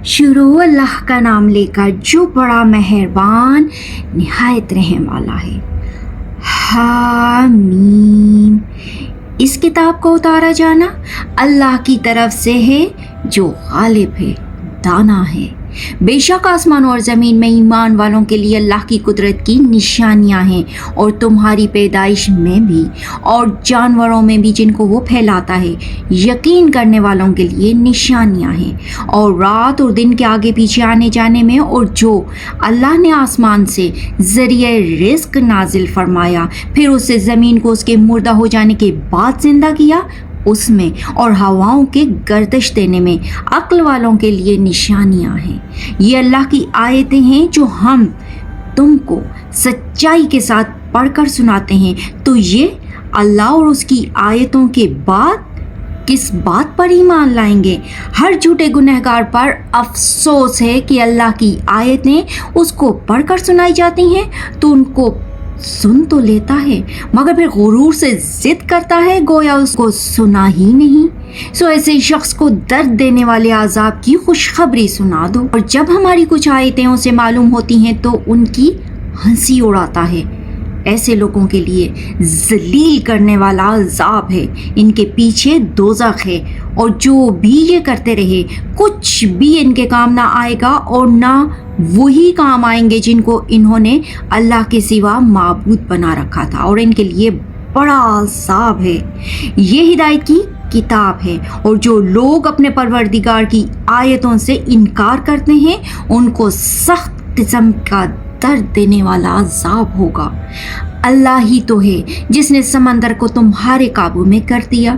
شروع اللہ کا نام لے کر جو بڑا مہربان نہایت رحم والا ہے۔ حامیم۔ اس کتاب کو اتارا جانا اللہ کی طرف سے ہے جو غالب ہے، دانا ہے۔ بے شک آسمان اور زمین میں ایمان والوں کے لیے اللہ کی قدرت کی نشانیاں ہیں، اور تمہاری پیدائش میں بھی اور جانوروں میں بھی جن کو وہ پھیلاتا ہے یقین کرنے والوں کے لیے نشانیاں ہیں، اور رات اور دن کے آگے پیچھے آنے جانے میں، اور جو اللہ نے آسمان سے ذریعہ رزق نازل فرمایا پھر اس سے زمین کو اس کے مردہ ہو جانے کے بعد زندہ کیا، اس میں اور ہواؤں کے گردش دینے میں عقل والوں کے لیے نشانیاں ہیں۔ یہ اللہ کی آیتیں ہیں جو ہم تم کو سچائی کے ساتھ پڑھ کر سناتے ہیں، تو یہ اللہ اور اس کی آیتوں کے بعد کس بات پر ایمان لائیں گے؟ ہر جھوٹے گنہگار پر افسوس ہے کہ اللہ کی آیتیں اس کو پڑھ کر سنائی جاتی ہیں تو ان کو سن تو لیتا ہے مگر پھر غرور سے ضد کرتا ہے گویا اس کو سنا ہی نہیں۔ سو ایسے شخص کو درد دینے والے عذاب کی خوشخبری سنا دو، اور جب ہماری کچھ آیتیں اسے معلوم ہوتی ہیں تو ان کی ہنسی اڑاتا ہے۔ ایسے لوگوں کے لیے ذلیل کرنے والا عذاب ہے، ان کے پیچھے دوزخ ہے، اور جو بھی یہ کرتے رہے کچھ بھی ان کے کام نہ آئے گا، اور نہ وہی کام آئیں گے جن کو انہوں نے اللہ کے سوا معبود بنا رکھا تھا، اور ان کے لیے بڑا عذاب ہے۔ یہ ہدایت کی کتاب ہے، اور جو لوگ اپنے پروردگار کی آیتوں سے انکار کرتے ہیں ان کو سخت قسم کا درد دینے والا عذاب ہوگا۔ اللہ ہی تو ہے جس نے سمندر کو تمہارے قابو میں کر دیا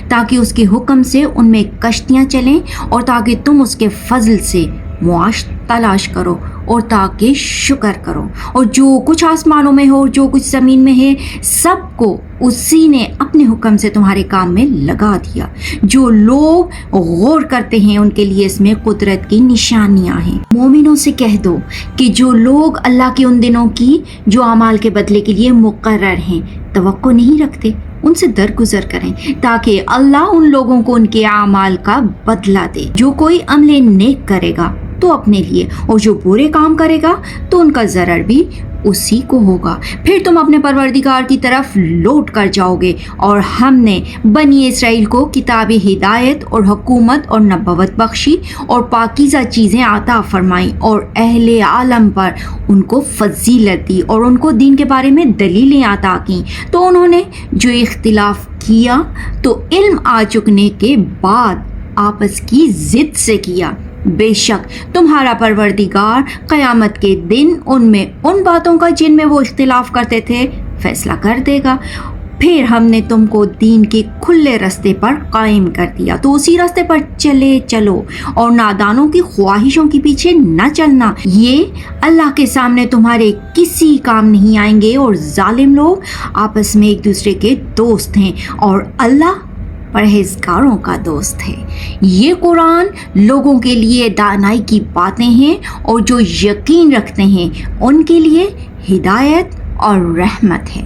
تاکہ اس کے حکم سے ان میں کشتیاں چلیں، اور تاکہ تم اس کے فضل سے معاش تلاش کرو، اور تاکہ شکر کرو، اور جو کچھ آسمانوں میں ہو اور جو کچھ زمین میں ہے سب کو اسی نے اپنے حکم سے تمہارے کام میں لگا دیا۔ جو لوگ غور کرتے ہیں ان کے لیے اس میں قدرت کی نشانیاں ہیں۔ مومنوں سے کہہ دو کہ جو لوگ اللہ کے ان دنوں کی جو اعمال کے بدلے کے لیے مقرر ہیں توقع نہیں رکھتے ان سے درگزر کریں تاکہ اللہ ان لوگوں کو ان کے اعمال کا بدلہ دے۔ جو کوئی عمل نیک کرے گا تو اپنے لیے، اور جو برے کام کرے گا تو ان کا ضرر بھی اسی کو ہوگا۔ پھر تم اپنے پروردگار کی طرف لوٹ کر جاؤ گے، اور ہم نے بنی اسرائیل کو کتاب ہدایت اور حکومت اور نبوت بخشی اور پاکیزہ چیزیں عطا فرمائیں، اور اہل عالم پر ان کو فضیلت دی اور ان کو دین کے بارے میں دلیلیں عطا کیں، تو انہوں نے جو اختلاف کیا تو علم آ چکنے کے بعد آپس کی ضد سے کیا۔ بے شک تمہارا پروردگار قیامت کے دن ان میں ان باتوں کا جن میں وہ اختلاف کرتے تھے فیصلہ کر دے گا۔ پھر ہم نے تم کو دین کے کھلے راستے پر قائم کر دیا، تو اسی راستے پر چلو، اور نادانوں کی خواہشوں کے پیچھے نہ چلنا، یہ اللہ کے سامنے تمہارے کسی کام نہیں آئیں گے، اور ظالم لوگ آپس میں ایک دوسرے کے دوست ہیں، اور اللہ پرہیزگاروں کا دوست ہے۔ یہ قرآن لوگوں کے لیے دانائی کی باتیں ہیں، اور جو یقین رکھتے ہیں ان کے لیے ہدایت اور رحمت ہے۔